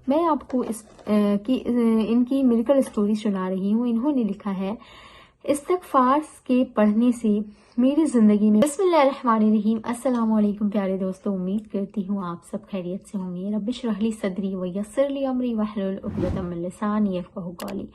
میں آپ کو ان کی میریکل اسٹوری سنا رہی ہوں۔ انہوں نے لکھا ہے، استغفار کے پڑھنے سے میری زندگی میں بسم اللہ الرحمن الرحیم۔ السلام علیکم پیارے دوستو، امید کرتی ہوں آپ سب خیریت سے ہوں گے۔ رب اشرح لی صدری ویسر لی امری واحلل عقدۃ من لسانی یفقہوا قولی۔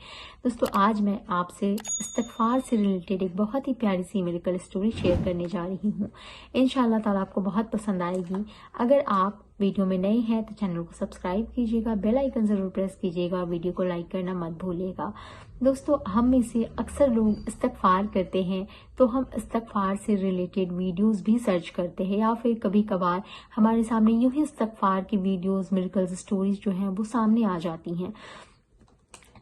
دوستو، آج میں آپ سے استغفار سے ریلیٹڈ ایک بہت ہی پیاری سی میریکل اسٹوری شیئر کرنے جا رہی ہوں۔ انشاءاللہ تعالیٰ آپ کو بہت پسند آئے گی۔ اگر آپ ویڈیو میں نئے ہیں تو چینل کو سبسکرائب کیجیے گا، بیل آئیکن ضرور پریس کیجیے گا، ویڈیو کو لائک کرنا مت بھولیے گا۔ دوستو، ہم میں سے اکثر لوگ استغفار کرتے ہیں تو ہم استغفار سے ریلیٹڈ ویڈیوز بھی سرچ کرتے ہیں، یا پھر کبھی کبھار ہمارے سامنے یوں ہی استغفار کی ویڈیوز، میریکلز، اسٹوریز جو ہیں وہ سامنے آ جاتی ہیں۔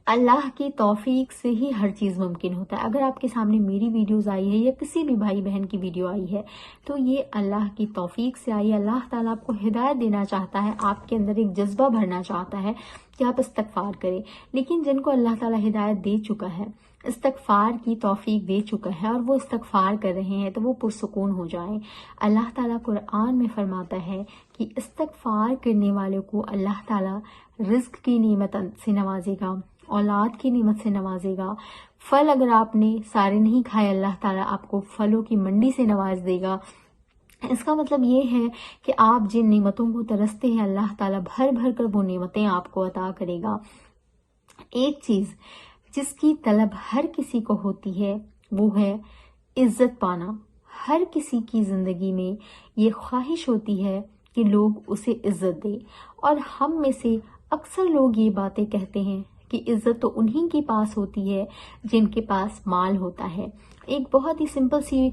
اللہ کی توفیق سے ہی ہر چیز ممکن ہوتا ہے۔ اگر آپ کے سامنے میری ویڈیوز آئی ہے یا کسی بھی بھائی بہن کی ویڈیو آئی ہے تو یہ اللہ کی توفیق سے آئی ہے۔ اللہ تعالیٰ آپ کو ہدایت دینا چاہتا ہے، آپ کے اندر ایک جذبہ بھرنا چاہتا ہے کہ آپ استغفار کریں۔ لیکن جن کو اللہ تعالیٰ ہدایت دے چکا ہے، استغفار کی توفیق دے چکا ہے اور وہ استغفار کر رہے ہیں تو وہ پرسکون ہو جائیں۔ اللہ تعالیٰ قرآن میں فرماتا ہے کہ استغفار کرنے والوں کو اللہ تعالیٰ رزق کی نعمت سے نوازے گا، اولاد کی نعمت سے نوازے گا۔ پھل اگر آپ نے سارے نہیں کھائے، اللہ تعالیٰ آپ کو پھلوں کی منڈی سے نواز دے گا۔ اس کا مطلب یہ ہے کہ آپ جن نعمتوں کو ترستے ہیں، اللہ تعالیٰ بھر بھر کر وہ نعمتیں آپ کو عطا کرے گا۔ ایک چیز جس کی طلب ہر کسی کو ہوتی ہے وہ ہے عزت پانا۔ ہر کسی کی زندگی میں یہ خواہش ہوتی ہے کہ لوگ اسے عزت دیں، اور ہم میں سے اکثر لوگ یہ باتیں کہتے ہیں کہ عزت تو انہی کے پاس ہوتی ہے جن کے پاس مال ہوتا ہے۔ ایک بہت ہی سمپل سی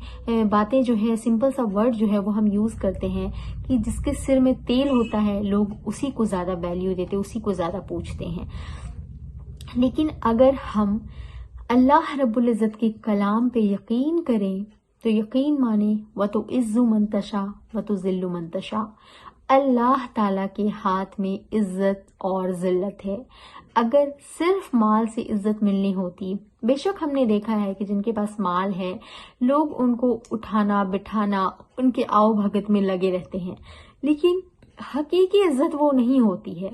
باتیں جو ہے، سمپل سا ورڈ جو ہے وہ ہم یوز کرتے ہیں کہ جس کے سر میں تیل ہوتا ہے لوگ اسی کو زیادہ ویلیو دیتے، اسی کو زیادہ پوچھتے ہیں۔ لیکن اگر ہم اللہ رب العزت کے کلام پہ یقین کریں تو یقین مانیں، وَتُعِزُّ مَن تَشَاءُ وَتُذِلُّ مَن تَشَاءُ۔ اللہ تعالیٰ کے ہاتھ میں عزت اور ذلت ہے۔ اگر صرف مال سے عزت ملنی ہوتی، بے شک ہم نے دیکھا ہے کہ جن کے پاس مال ہے لوگ ان کو اٹھانا بٹھانا، ان کے آؤ بھگت میں لگے رہتے ہیں، لیکن حقیقی عزت وہ نہیں ہوتی ہے۔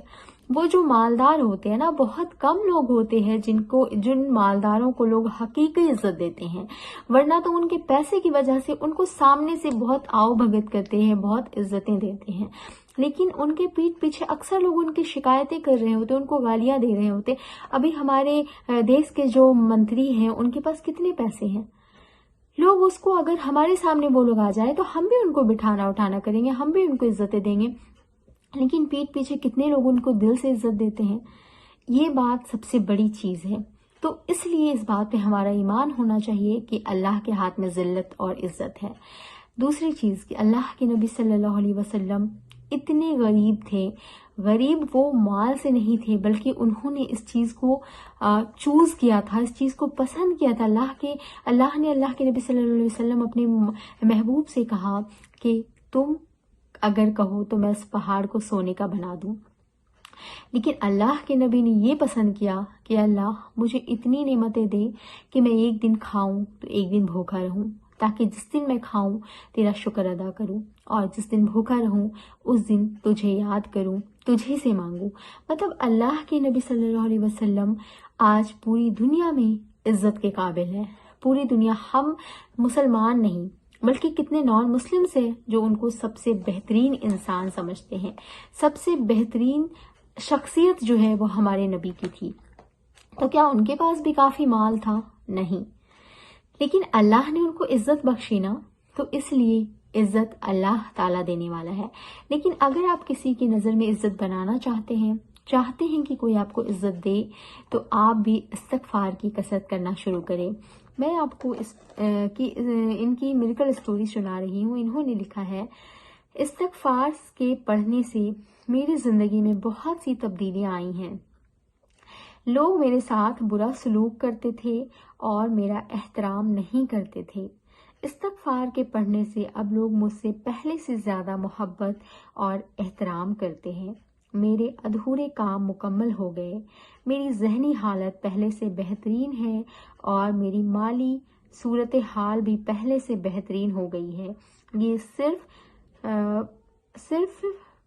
وہ جو مالدار ہوتے ہیں نا، بہت کم لوگ ہوتے ہیں جن مالداروں کو لوگ حقیقی عزت دیتے ہیں، ورنہ تو ان کے پیسے کی وجہ سے ان کو سامنے سے بہت آؤ بھگت کرتے ہیں، بہت عزتیں دیتے ہیں، لیکن ان کے پیٹھ پیچھے اکثر لوگ ان کی شکایتیں کر رہے ہوتے، ان کو گالیاں دے رہے ہوتے۔ ابھی ہمارے دیش کے جو منتری ہیں ان کے پاس کتنے پیسے ہیں، لوگ اس کو اگر ہمارے سامنے وہ لوگ آ جائے تو ہم بھی ان کو بٹھانا اٹھانا کریں گے، ہم بھی ان کو عزتیں دیں گے، لیکن پیٹھ پیچھے کتنے لوگ ان کو دل سے عزت دیتے ہیں۔ یہ بات سب سے بڑی چیز ہے۔ تو اس لیے اس بات پہ ہمارا ایمان ہونا چاہیے کہ اللہ کے ہاتھ میں ذلت اور عزت ہے۔ دوسری چیز کہ اللہ کے نبی صلی اللہ علیہ وسلم اتنے غریب تھے، غریب وہ مال سے نہیں تھے بلکہ انہوں نے اس چیز کو چوز کیا تھا، اس چیز کو پسند کیا تھا۔ اللہ نے اللہ کے نبی صلی اللہ علیہ وسلم اپنے محبوب سے کہا کہ تم اگر کہو تو میں اس پہاڑ کو سونے کا بنا دوں، لیکن اللہ کے نبی نے یہ پسند کیا کہ اللہ مجھے اتنی نعمتیں دے کہ میں ایک دن کھاؤں تو ایک دن بھوکا رہوں، تاکہ جس دن میں کھاؤں تیرا شکر ادا کروں، اور جس دن بھوکا رہوں اس دن تجھے یاد کروں، تجھے سے مانگوں۔ مطلب اللہ کے نبی صلی اللہ علیہ وسلم آج پوری دنیا میں عزت کے قابل ہے۔ پوری دنیا، ہم مسلمان نہیں بلکہ کتنے نان مسلم سے جو ان کو سب سے بہترین انسان سمجھتے ہیں، سب سے بہترین شخصیت جو ہے وہ ہمارے نبی کی تھی۔ تو کیا ان کے پاس بھی کافی مال تھا؟ نہیں، لیکن اللہ نے ان کو عزت بخشی نا، تو اس لیے عزت اللہ تعالیٰ دینے والا ہے۔ لیکن اگر آپ کسی کی نظر میں عزت بنانا چاہتے ہیں کہ کوئی آپ کو عزت دے، تو آپ بھی استغفار کی کثرت کرنا شروع کریں۔ میں آپ کو ان کی میریکل اسٹوری سنا رہی ہوں۔ انہوں نے لکھا ہے، استغفار کے پڑھنے سے میری زندگی میں بہت سی تبدیلیاں آئی ہیں۔ لوگ میرے ساتھ برا سلوک کرتے تھے اور میرا احترام نہیں کرتے تھے۔ استغفار کے پڑھنے سے اب لوگ مجھ سے پہلے سے زیادہ محبت اور احترام کرتے ہیں۔ میرے ادھورے کام مکمل ہو گئے، میری ذہنی حالت پہلے سے بہترین ہے اور میری مالی صورتحال بھی پہلے سے بہترین ہو گئی ہے۔ یہ صرف